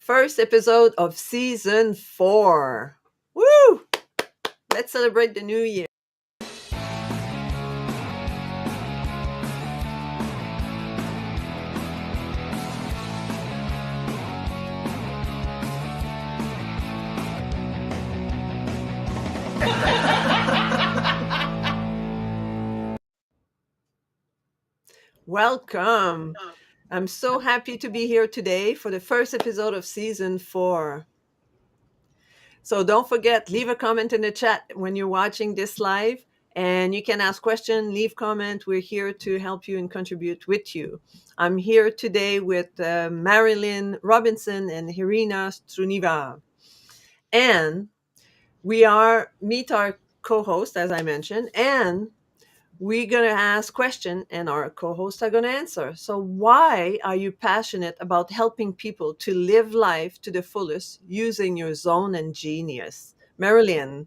first episode of season 4. Woo! Let's celebrate the new year. Welcome. I'm so happy to be here today for the first episode of season 4. So don't forget, leave a comment in the chat when you're watching this live, and you can ask questions, leave comment. We're here to help you and contribute with you. I'm here today with Marilyn Robinson and Irina Strunina. And we meet our co-host, as I mentioned, and we're going to ask questions and our co-hosts are going to answer. So why are you passionate about helping people to live life to the fullest using your zone and genius? Marilyn,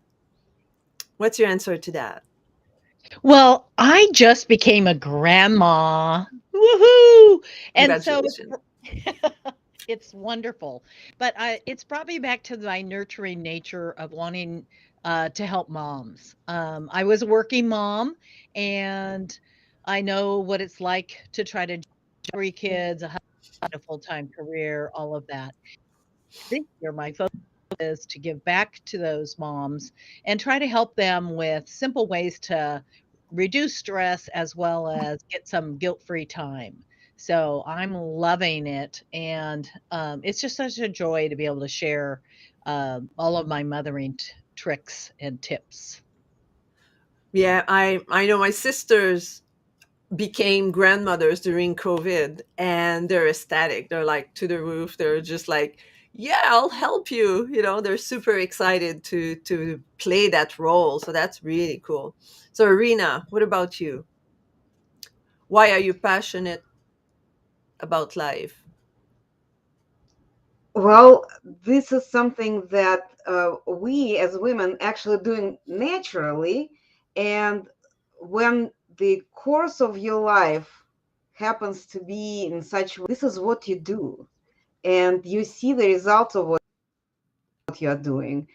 what's your answer to that? Well, I just became a grandma. Woohoo! And so Congratulations. it's wonderful. But it's brought me back to my nurturing nature of wanting to help moms. I was a working mom, and I know what it's like to try to 3 kids, a husband, a full-time career, all of that. This year, my focus is to give back to those moms and try to help them with simple ways to reduce stress as well as get some guilt-free time. So I'm loving it, and it's just such a joy to be able to share all of my mothering tricks and tips. Yeah, I know my sisters became grandmothers during COVID, and they're ecstatic. They're like to the roof. They're just like, yeah, I'll help you. They're super excited to play that role. So that's really cool. So Irina, what about you? Why are you passionate about life? Well, this is something that we as women actually doing naturally. And when the course of your life happens to be in such, this is what you do. And you see the results of what you're doing.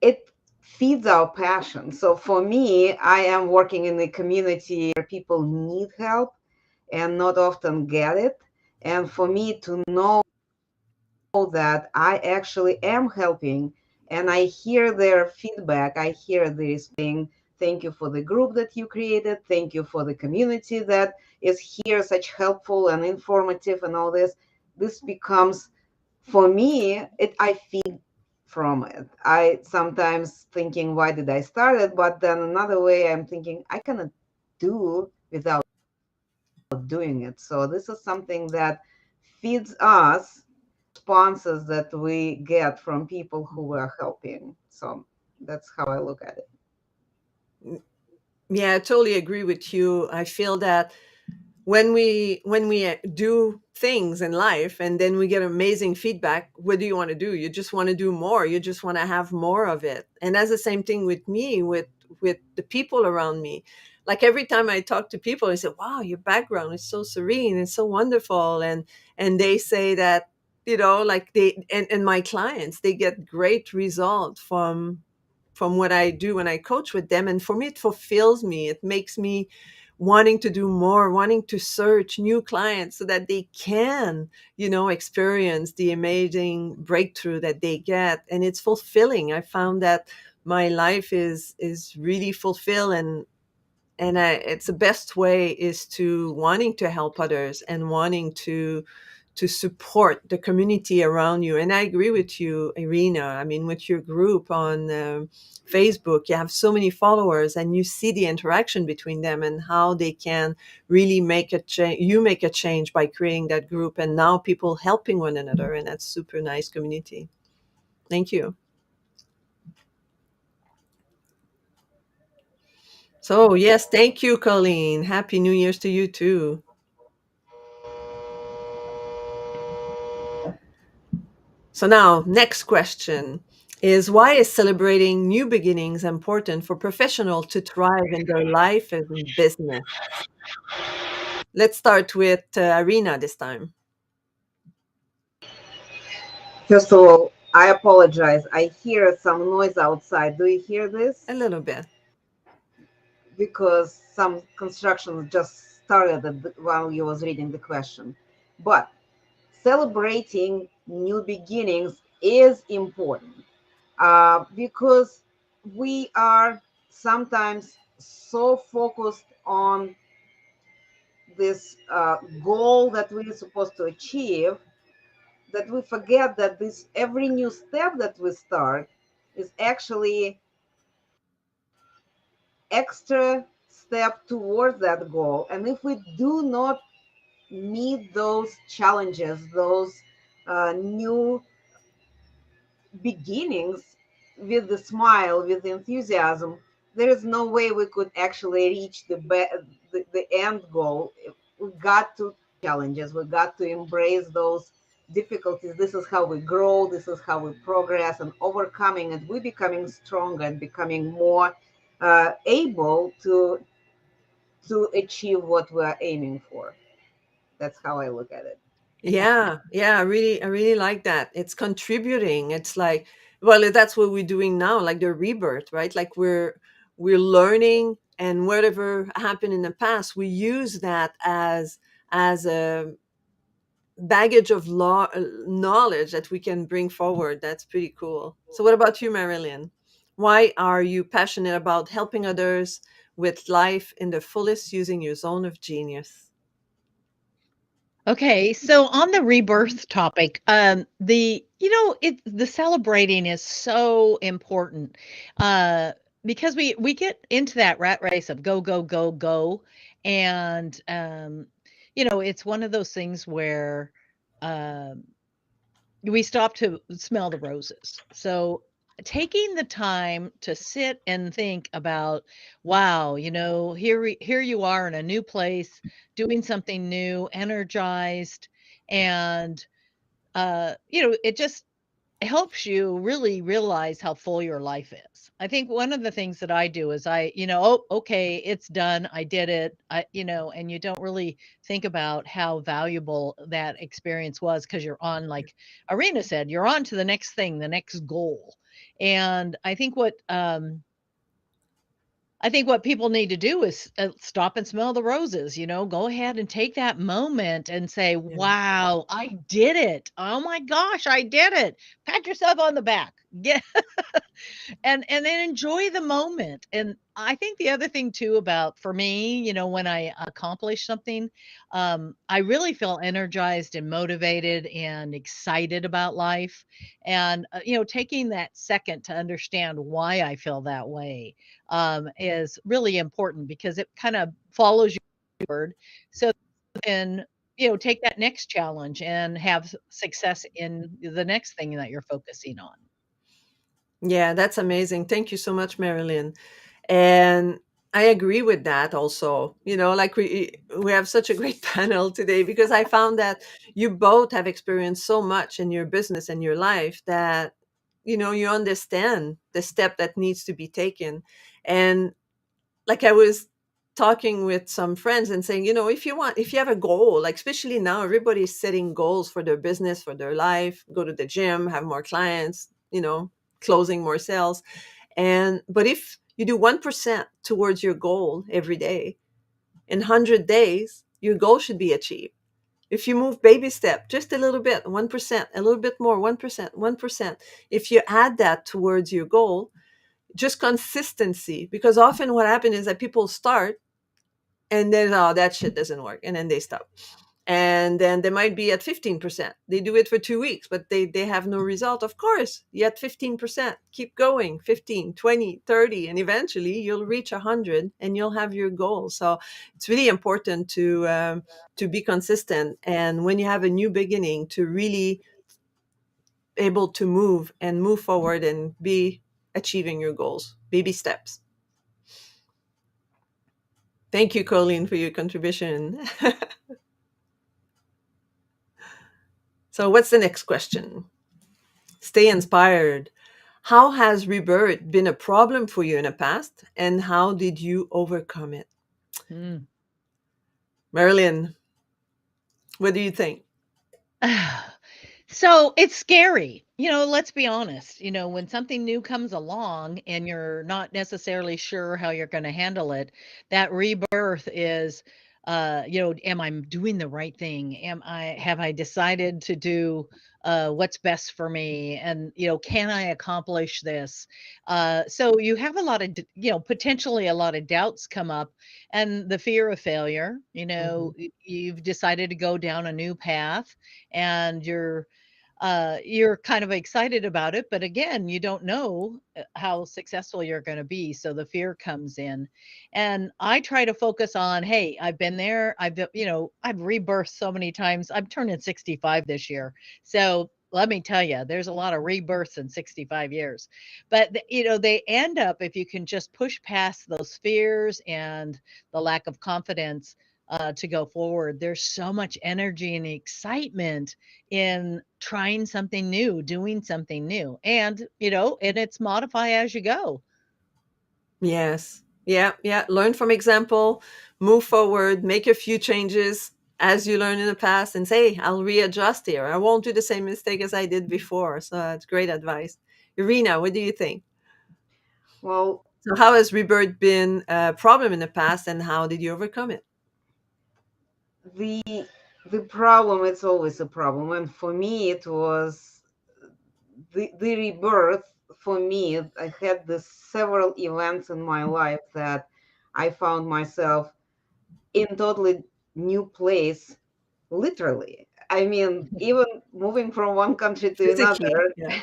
It feeds our passion. So for me, I am working in a community where people need help and not often get it. And for me to know that I actually am helping and I hear their feedback. I hear this saying, thank you for the group that you created. Thank you for the community that is here, such helpful and informative and all this. This becomes, for me, I feed from it. I sometimes thinking, why did I start it? But then another way I'm thinking, I cannot do without doing it. So this is something that feeds us responses that we get from people who we're helping. So that's how I look at it. Yeah, I totally agree with you. I feel that when we do things in life and then we get amazing feedback, what do you want to do? You just want to do more. You just want to have more of it. And that's the same thing with me, with the people around me. Like every time I talk to people, I say, wow, your background is so serene, it's so wonderful. And they say that, like and my clients, they get great results from what I do when I coach with them. And for me, it fulfills me. It makes me wanting to do more, wanting to search new clients so that they can, experience the amazing breakthrough that they get. And it's fulfilling. I found that my life is really fulfilled, it's the best way is to wanting to help others and wanting to support the community around you. And I agree with you, Irina. I mean, with your group on Facebook, you have so many followers, and you see the interaction between them and how they can really make a change. You make a change by creating that group, and now people helping one another, and that's super nice community. Thank you. So yes, thank you, Colleen. Happy New Year's to you too. So now, next question is, why is celebrating new beginnings important for professionals to thrive in their life and in business? Let's start with Irina this time. First of all, I apologize. I hear some noise outside. Do you hear A this? little bit. Because some construction just started while you was reading the question. But celebrating new beginnings is important because we are sometimes so focused on this goal that we're supposed to achieve that we forget that this every new step that we start is actually extra step towards that goal. And if we do not meet those challenges, those new beginnings with the smile, with the enthusiasm, there is no way we could actually reach the end goal. We got to challenges. We got to embrace those difficulties. This is how we grow. This is how we progress and overcoming it. We're becoming stronger and becoming more able to achieve what we're aiming for. That's how I look at it. Yeah. Yeah, yeah, I really like that. It's contributing. It's like, well, that's what we're doing now, like the rebirth, right? Like we're learning, and whatever happened in the past, we use that as a baggage of knowledge that we can bring forward. That's pretty cool. So what about you, Marilyn? Why are you passionate about helping others with life in the fullest using your zone of genius? Okay, so on the rebirth topic, the celebrating is so important, uh, because we get into that rat race of go, go, go, go, and, it's one of those things where, um we stop to smell the roses. So taking the time to sit and think about, wow, here you are in a new place, doing something new, energized, and it just helps you really realize how full your life is. I think one of the things that I do is oh, okay, it's done. I did it. And you don't really think about how valuable that experience was because you're on, like Irina said, you're on to the next thing, the next goal. And I think what people need to do is stop and smell the roses, go ahead and take that moment and say, Yeah. wow, I did it. Oh my gosh, I did it. Pat yourself on the back. Get and then enjoy the moment. And I think the other thing too about for me, when I accomplish something, I really feel energized and motivated and excited about life. And taking that second to understand why I feel that way is really important because it kind of follows you forward. So then take that next challenge and have success in the next thing that you're focusing on. Yeah, that's amazing. Thank you so much, Marilyn. And I agree with that also. Like we have such a great panel today because I found that you both have experienced so much in your business and your life that you understand the step that needs to be taken. And like I was talking with some friends and saying, if you have a goal, like especially now everybody's setting goals for their business, for their life, go to the gym, have more clients, closing more sales. But if you do 1% towards your goal every day, in 100 days, your goal should be achieved. If you move baby step, just a little bit, 1%, a little bit more, 1%, 1%. If you add that towards your goal, just consistency, because often what happens is that people start and then, oh, that shit doesn't work. And then they stop. And then they might be at 15%. They do it for 2 weeks, but they have no result. Of course, you at 15%. Keep going, 15, 20, 30, and eventually you'll reach 100 and you'll have your goal. So it's really important to be consistent. And when you have a new beginning, to really able to move forward and be achieving your goals, baby steps. Thank you, Colleen, for your contribution. So, what's the next question? Stay inspired. How has rebirth been a problem for you in the past, and how did you overcome it? Mm. Marilyn, what do you think? So it's scary. Let's be honest. When something new comes along and you're not necessarily sure how you're going to handle it, that rebirth is, am I doing the right thing? Have I decided to do what's best for me? And, can I accomplish this? So you have a lot of, potentially a lot of doubts come up and the fear of failure. Mhm. You've decided to go down a new path and you're kind of excited about it, but again, you don't know how successful you're going to be. So the fear comes in. And I try to focus on, hey, I've been there. I've rebirthed so many times. I'm turning 65 this year. So let me tell you, there's a lot of rebirths in 65 years. But, they end up, if you can just push past those fears and the lack of confidence to go forward, there's so much energy and excitement in trying something new, doing something new. And it's modify as you go. Yes. Yeah, yeah. Learn from example, move forward, make a few changes as you learned in the past, and say, I'll readjust here. I won't do the same mistake as I did before. So that's great advice. Irina, what do you think? Well, So how has rebirth been a problem in the past, and how did you overcome it? the the problem, it's always a problem, and for me it was the rebirth. For me, I had this several events in my life that I found myself in totally new place, literally. I mean, even moving from one country to Physically. another, Yeah.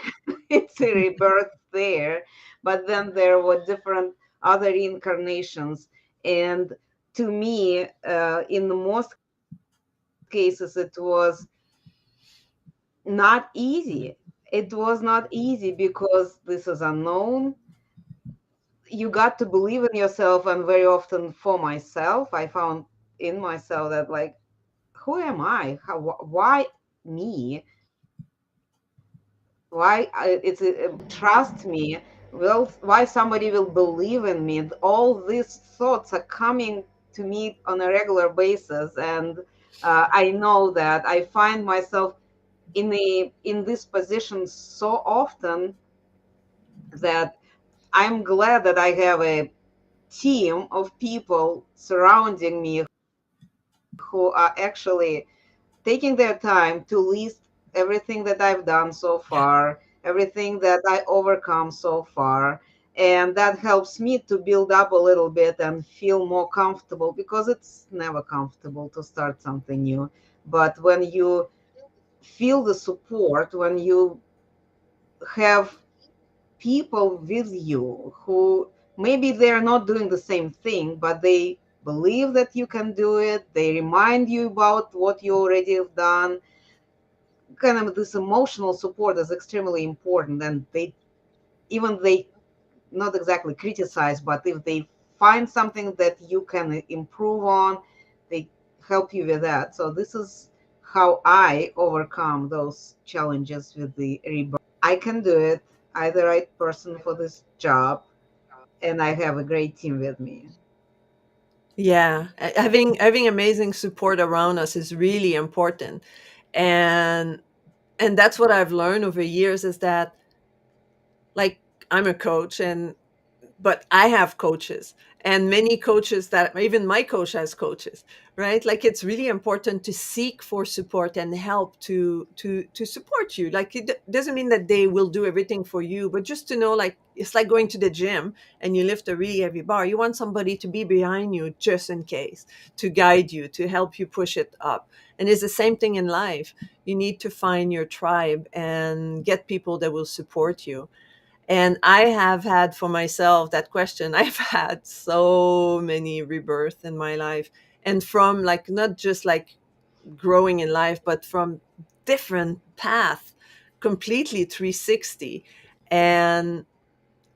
it's a rebirth there. But then there were different other incarnations. And to me, in the most cases, it was not easy. It was not easy because this is unknown. You got to believe in yourself. And very often for myself, I found in myself that, like, who am I? Why me? Why it's trust me? Well, why somebody will believe in me? All these thoughts are coming to me on a regular basis, and I know that I find myself in this position so often that I'm glad that I have a team of people surrounding me who are actually taking their time to list everything that I've done so Yeah. far, everything that I overcome so far. And that helps me to build up a little bit and feel more comfortable, because it's never comfortable to start something new. But when you feel the support, when you have people with you who maybe they're not doing the same thing, but they believe that you can do it, they remind you about what you already have done, kind of this emotional support is extremely important. And they, even they not exactly criticize, but if they find something that you can improve on, they help you with that. So this is how I overcome those challenges with the rebirth. I can do it. I'm the right person for this job, and I have a great team with me. Yeah. Having amazing support around us is really important. And that's what I've learned over years is that, like, I'm a coach, and but I have coaches, and many coaches, that even my coach has coaches, right? Like, it's really important to seek for support and help to support you. Like, doesn't mean that they will do everything for you, but just to know, like, it's like going to the gym and you lift a really heavy bar. You want somebody to be behind you just in case, to guide you, to help you push it up. And it's the same thing in life. You need to find your tribe and get people that will support you. And I have had for myself that question. I've had so many rebirths in my life. And from, like, not just like growing in life, but from different paths, completely 360. And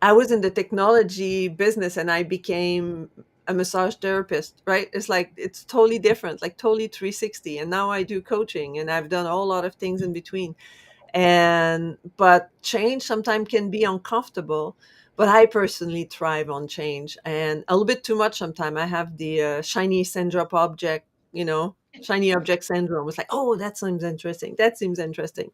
I was in the technology business and I became a massage therapist, right? It's like, it's totally different, like totally 360. And now I do coaching, and I've done a whole lot of things in between. And but change sometimes can be uncomfortable, but I personally thrive on change, and a little bit too much sometimes. I have the shiny sand drop object shiny object syndrome. It's like, oh, that seems interesting. That seems interesting.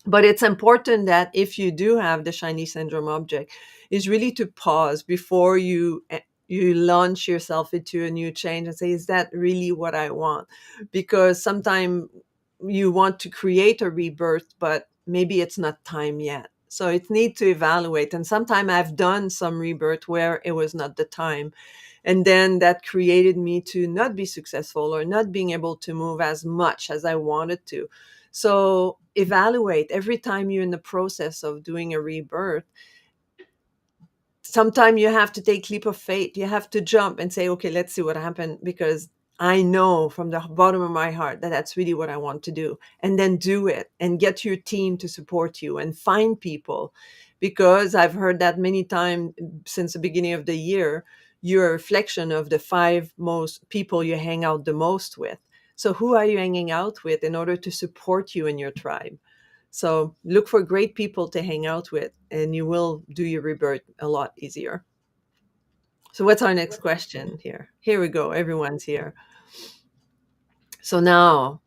But it's important that if you do have the shiny syndrome object, is really to pause before you launch yourself into a new change and say, is that really what I want? Because sometimes you want to create a rebirth, but maybe it's not time yet. So it needs to evaluate. And sometimes I've done some rebirth where it was not the time, and then that created me to not be successful or not being able to move as much as I wanted to. So evaluate every time you're in the process of doing a rebirth. Sometimes you have to take leap of faith. You have to jump and say, okay, let's see what happened, because I know from the bottom of my heart that that's really what I want to do. And then do it and get your team to support you and find people, because I've heard that many times since the beginning of the year. You're a reflection of the five most people you hang out the most with. So who are you hanging out with in order to support you in your tribe? So look for great people to hang out with, and you will do your rebirth a lot easier. So what's our next question here? Here we go. Everyone's here. So now,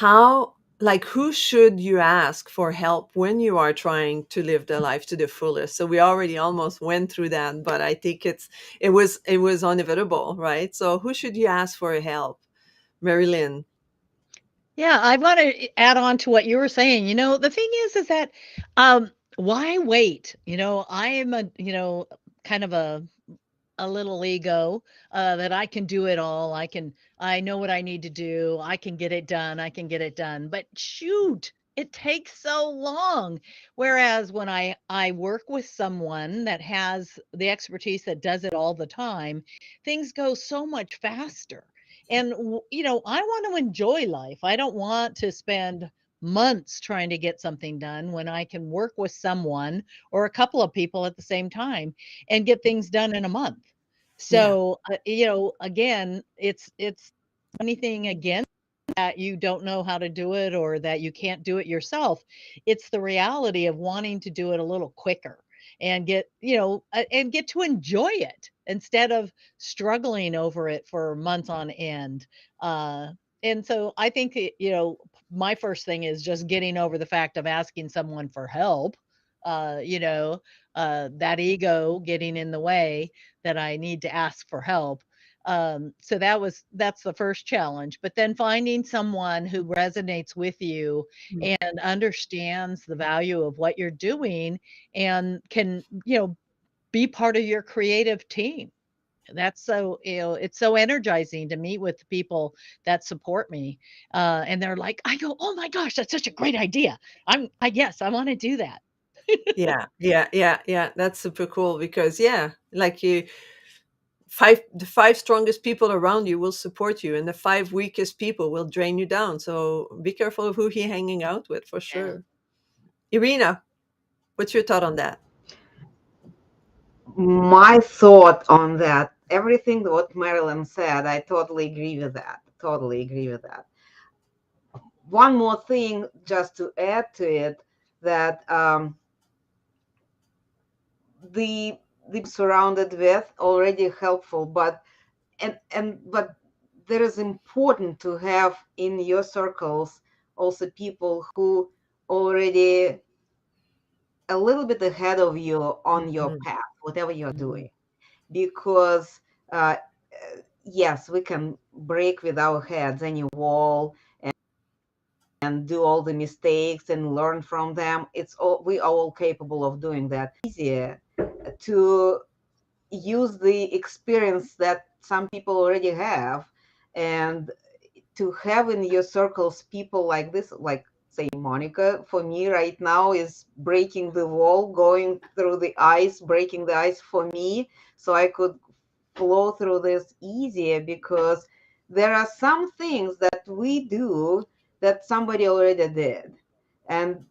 who should you ask for help when you are trying to live the life to the fullest? So we already almost went through that, but I think it was inevitable, right? So who should you ask for help? Marilyn. Yeah, I want to add on to what you were saying. The thing is that why wait? I am kind of a little ego that I can do it all. I know what I need to do. I can get it done. I can get it done. But shoot, it takes so long. Whereas when I work with someone that has the expertise that does it all the time, things go so much faster. And I want to enjoy life. I don't want to spend months trying to get something done when I can work with someone or a couple of people at the same time and get things done in a month. Yeah. So, again, it's anything against that you don't know how to do it or that you can't do it yourself. It's the reality of wanting to do it a little quicker and get to enjoy it instead of struggling over it for months on end. Uh, and so I think, my first thing is just getting over the fact of asking someone for help. Uh, you know, that ego getting in the way that I need to ask for help. So that's the first challenge. But then finding someone who resonates with you Mm. and understands the value of what you're doing and can, be part of your creative team. That's so, it's so energizing to meet with people that support me. And they're like, I go, oh my gosh, that's such a great idea. Yes, I want to do that. Yeah, yeah, yeah, yeah. That's super cool because yeah, like the five strongest people around you will support you, and the five weakest people will drain you down. So be careful of who you're hanging out with for Yeah. sure. Irina, what's your thought on that? My thought on that, everything what Marilyn said, I totally agree with that. Totally agree with that. One more thing, just to add to it, that the surrounded with already helpful, but there is important to have in your circles also people who already a little bit ahead of you on your Mhm, path, whatever you're mhm. doing, because yes, we can break with our heads any wall and do all the mistakes and learn from them. We are all capable of doing that. Easier to use the experience that some people already have, and to have in your circles people like this, like say Monica, for me right now is breaking the wall, going through the ice, breaking the ice for me, so I could flow through this easier, because there are some things that we do that somebody already did. And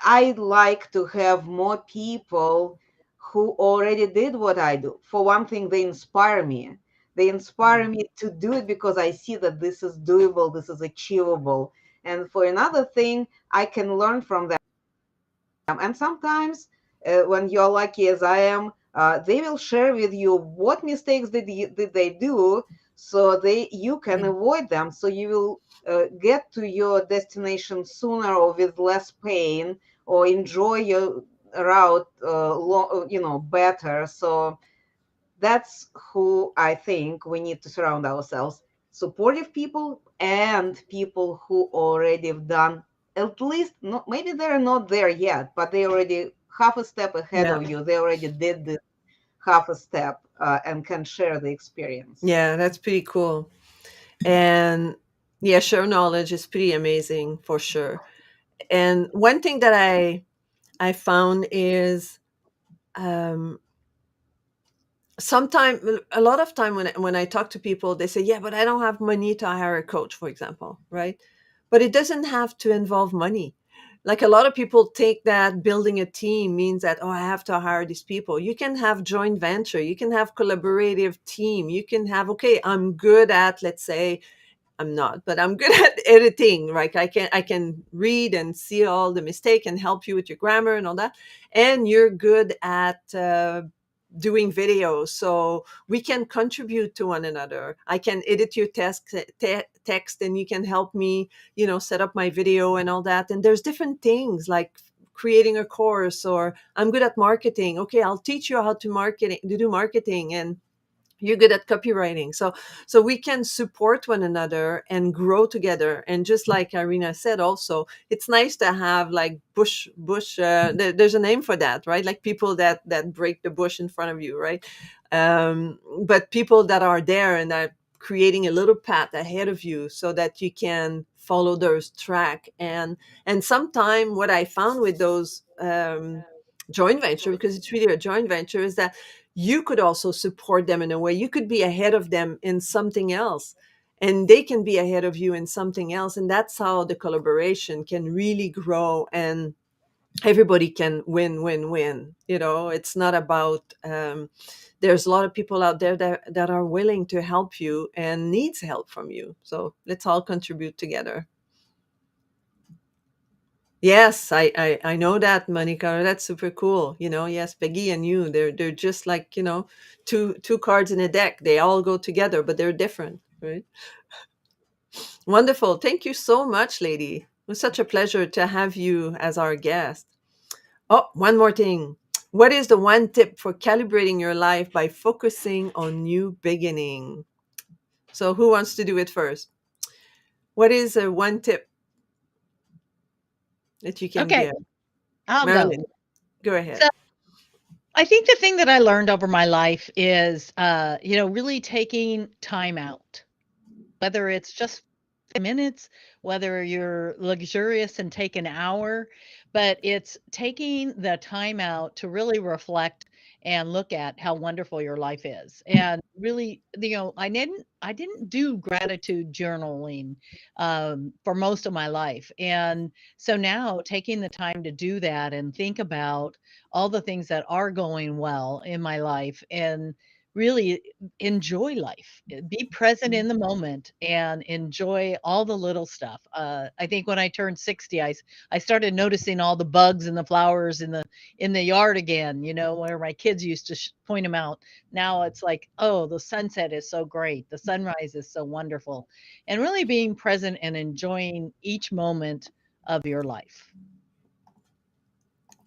I like to have more people who already did what I do. For one thing, they inspire me. They inspire me to do it because I see that this is doable, this is achievable. And for another thing, I can learn from them. And sometimes, when you're lucky as I am, they will share with you what mistakes did they do, so you can avoid them, so you will get to your destination sooner or with less pain, or enjoy your route better. So that's who I think we need to surround ourselves: supportive people and people who already have done, at least, not, maybe they're not there yet, but they already half a step ahead Yeah. of you. They already did this half a step, and can share the experience. Yeah, that's pretty cool. And yeah, share knowledge is pretty amazing for sure. And one thing that I found is um sometimes a lot of time when I talk to people, they say, yeah, but I don't have money to hire a coach, for example, right? But it doesn't have to involve money. Like a lot of people take that building a team means that, oh, I have to hire these people. You can have joint venture, you can have collaborative team, you can have, okay, I'm good at, let's say, I'm not, but I'm good at editing. Right? I can read and see all the mistake and help you with your grammar and all that. And you're good at doing videos, so we can contribute to one another. I can edit your text, and you can help me, set up my video and all that. And there's different things like creating a course, or I'm good at marketing. Okay, I'll teach you how to do marketing, and you're good at copywriting. So we can support one another and grow together. And just like Irina said, also it's nice to have like bush there's a name for that, right? Like people that break the bush in front of you, right? But people that are there and are creating a little path ahead of you so that you can follow those track. And sometime what I found with those joint venture, because it's really a joint venture, is that you could also support them in a way. You could be ahead of them in something else, and they can be ahead of you in something else. And that's how the collaboration can really grow, and everybody can win, win, win. It's not about, there's a lot of people out there that are willing to help you and needs help from you. So let's all contribute together. Yes, I know that, Monica. That's super cool. Yes, Peggy and you, they're just like, two cards in a deck. They all go together, but they're different, right? Wonderful. Thank you so much, lady. It was such a pleasure to have you as our guest. Oh, one more thing. What is the one tip for calibrating your life by focusing on new beginning? So who wants to do it first? What is a one tip that you can Okay, give? I'll go. Marilyn, go ahead. So I think the thing that I learned over my life is, really taking time out, whether it's just minutes, whether you're luxurious and take an hour, but it's taking the time out to really reflect and look at how wonderful your life is. And really, I didn't do gratitude journaling for most of my life. And so now taking the time to do that and think about all the things that are going well in my life and really enjoy life. Be present in the moment and enjoy all the little stuff. I think when I turned 60, I started noticing all the bugs and the flowers in the yard again, where my kids used to point them out. Now it's like, oh, the sunset is so great. The sunrise is so wonderful. And really being present and enjoying each moment of your life.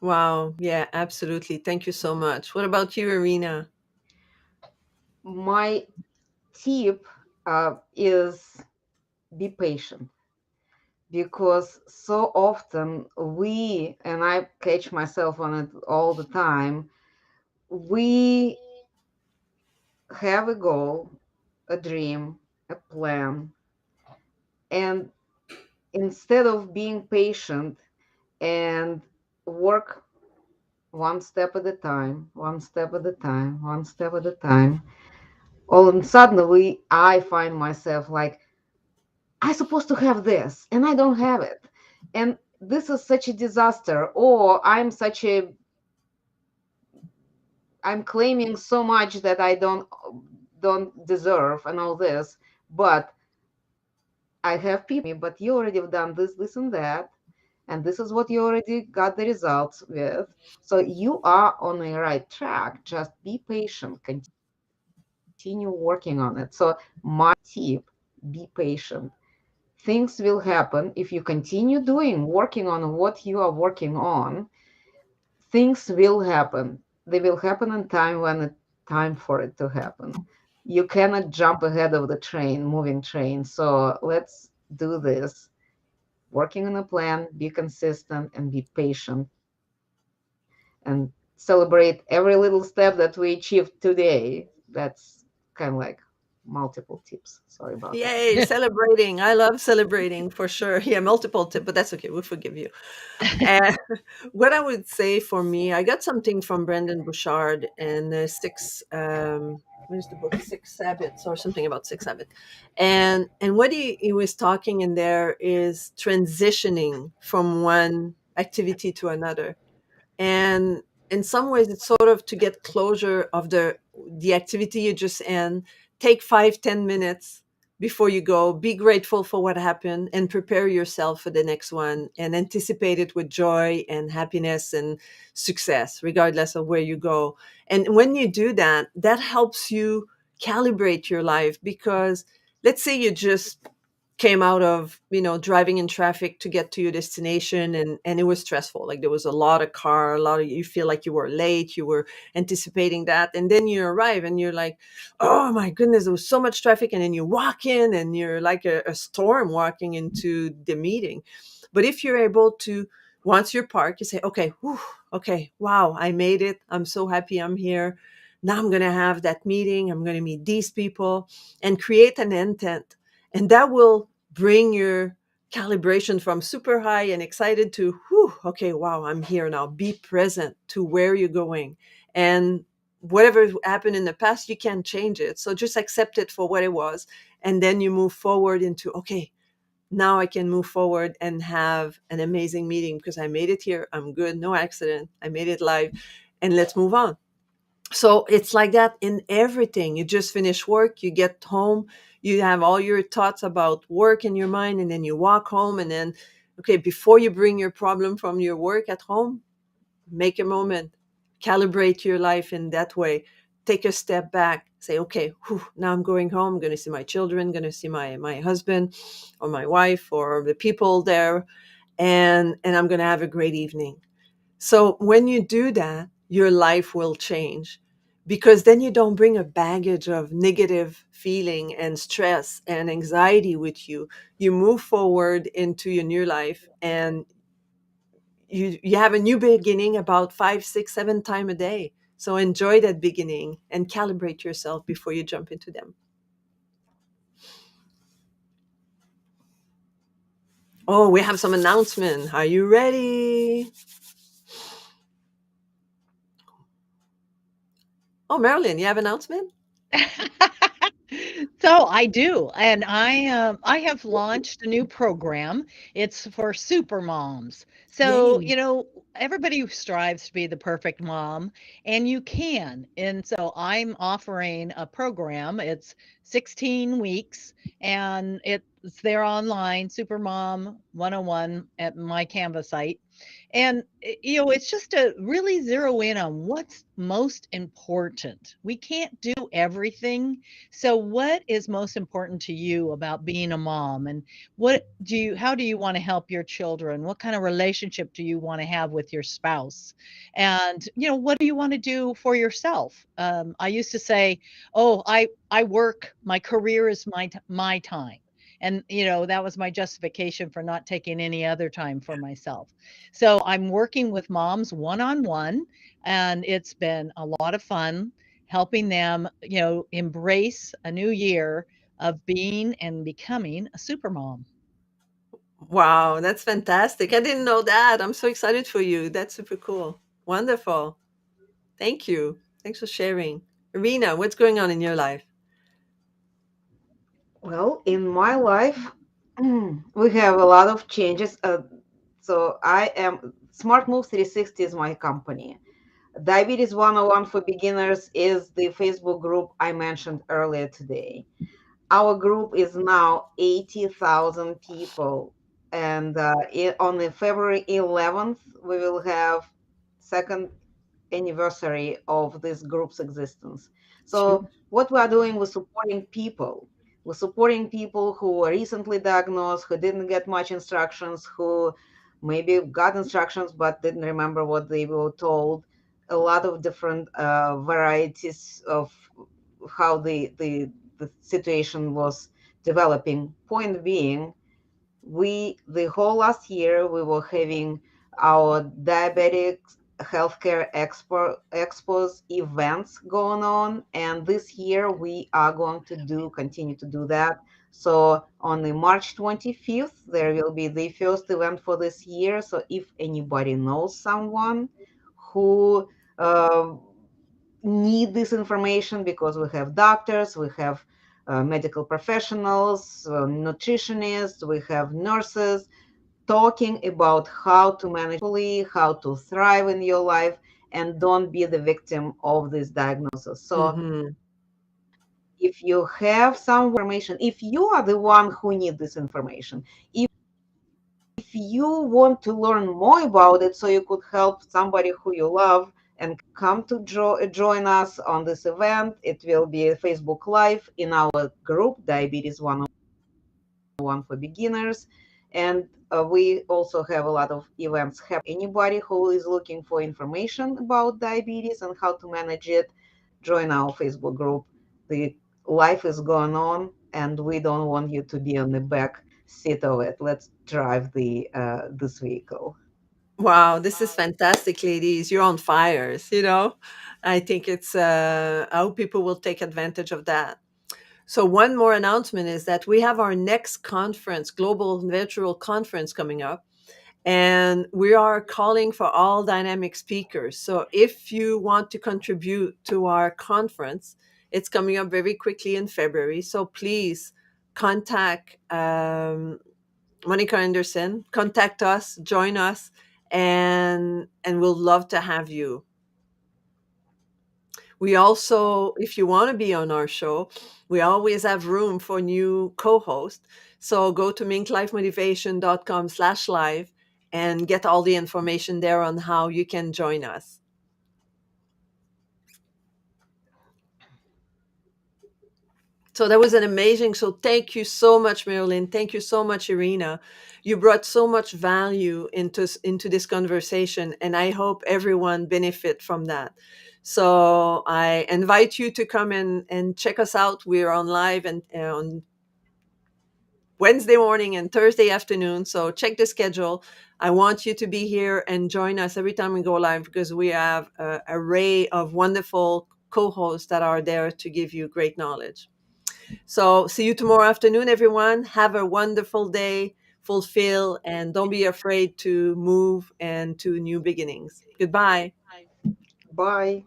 Wow. Yeah, absolutely. Thank you so much. What about you, Irina? My tip is be patient, because so often we, and I catch myself on it all the time, we have a goal, a dream, a plan, and instead of being patient and work one step at a time, one step at a time, one step at a time, all of a sudden I find myself like, I supposed to have this and I don't have it. And this is such a disaster. Or I'm claiming so much that I don't deserve and all this. But I have people, but you already have done this, and that, and this is what you already got the results with. So you are on the right track. Just be patient, continue continue working on it. So my tip, be patient. Things will happen if you continue working on what you are working on. Things will happen. They will happen in time when it's time for it to happen. You cannot jump ahead of the moving train. So let's do this. Working on a plan, be consistent, and be patient, and celebrate every little step that we achieved today. That's kind of like multiple tips. Sorry about that. Yay, celebrating. I love celebrating for sure. Yeah, multiple tip, but that's okay. We'll forgive you. And what I would say for me, I got something from Brendan Bouchard and what is the book? Six Habits or something about six habits. And what he was talking in there is transitioning from one activity to another. And in some ways it's sort of to get closure of the activity you just end. Take 5-10 minutes before you go, be grateful for what happened and prepare yourself for the next one and anticipate it with joy and happiness and success regardless of where you go. And when you do that, that helps you calibrate your life, because let's say you just came out of driving in traffic to get to your destination, and it was stressful, like there was a lot of, you feel like you were late, you were anticipating that, and then you arrive and you're like, oh my goodness, there was so much traffic, and then you walk in and you're like a storm walking into the meeting. But if you're able to, once you're parked, you say, okay, whew, okay, wow, I made it, I'm so happy I'm here, now I'm going to have that meeting, I'm going to meet these people, and create an intent. And that will bring your calibration from super high and excited to, whew, okay, wow, I'm here now. Be present to where you're going. And whatever happened in the past, you can't change it. So just accept it for what it was. And then you move forward into, okay, now I can move forward and have an amazing meeting because I made it here. I'm good. No accident. I made it live. And let's move on. So it's like that in everything. You just finish work, you get home, you have all your thoughts about work in your mind, and then you walk home. And then, okay, before you bring your problem from your work at home, make a moment, calibrate your life in that way. Take a step back, say, okay, whew, now I'm going home. I'm going to see my children, going to see my husband or my wife or the people there, and I'm going to have a great evening. So when you do that, your life will change, because then you don't bring a baggage of negative feeling and stress and anxiety with you. You move forward into your new life, and you have a new beginning about 5, 6, 7 times a day. So enjoy that beginning and calibrate yourself before you jump into them. Oh, we have some announcement. Are you ready? Oh, Marilyn, you have announcement? So I do, and I have launched a new program. It's for super moms. So, Yay. everybody strives to be the perfect mom, and you can. And so I'm offering a program. It's 16 weeks, and it's there online, Supermom 101 at my Canva site. And, it's just to really zero in on what's most important. We can't do everything. So what is most important to you about being a mom? And how do you want to help your children? What kind of relationship do you want to have with your spouse? And, what do you want to do for yourself? I used to say, oh, I work, my career is my time. And, that was my justification for not taking any other time for myself. So I'm working with moms one on one, and it's been a lot of fun helping them, embrace a new year of being and becoming a super mom. Wow, that's fantastic. I didn't know that. I'm so excited for you. That's super cool. Wonderful. Thank you. Thanks for sharing. Irina, what's going on in your life? Well, in my life, we have a lot of changes. So I am Smart Move 360 is my company. Diabetes 101 for Beginners is the Facebook group I mentioned earlier today. Our group is now 80,000 people, and on the February 11th, we will have second anniversary of this group's existence. So what we are doing, we're supporting people. We're supporting people who were recently diagnosed, who didn't get much instructions, who maybe got instructions but didn't remember what they were told. A lot of different varieties of how the situation was developing. Point being, we the whole last year we were having our diabetic healthcare expos events going on, and this year we are going to do continue to do that. So on the March 25th there will be the first event for this year. So if anybody knows someone who uh, need this information, because we have doctors, we have medical professionals, nutritionists, we have nurses talking about how to manage, how to thrive in your life and don't be the victim of this diagnosis. So Hmm. if you have some information, if you are the one who need this information, if you want to learn more about it so you could help somebody who you love and come to join us on this event, it will be a Facebook Live in our group, Diabetes 101 for Beginners. And we also have a lot of events happening. Anybody who is looking for information about diabetes and how to manage it, join our Facebook group. The life is going on, and we don't want you to be on the back seat of it. Let's drive the this vehicle. Wow, this is fantastic, ladies. You're on fires, you know? I think it's I hope people will take advantage of that. So one more announcement is that we have our next conference, global virtual conference coming up, and we are calling for all dynamic speakers. So if you want to contribute to our conference, it's coming up very quickly in February. So please contact Monica Anderson, contact us, join us, and we'll love to have you. We also, if you want to be on our show, we always have room for new co-hosts. So go to minklifemotivation.com/live and get all the information there on how you can join us. So that was an amazing. So thank you so much, Marilyn. Thank you so much, Irina. You brought so much value into this conversation, and I hope everyone benefit from that. So I invite you to come and check us out. We're on live and on Wednesday morning and Thursday afternoon. So check the schedule. I want you to be here and join us every time we go live, because we have an array of wonderful co-hosts that are there to give you great knowledge. So see you tomorrow afternoon, everyone. Have a wonderful day, fulfill, and don't be afraid to move and to new beginnings. Goodbye. Bye.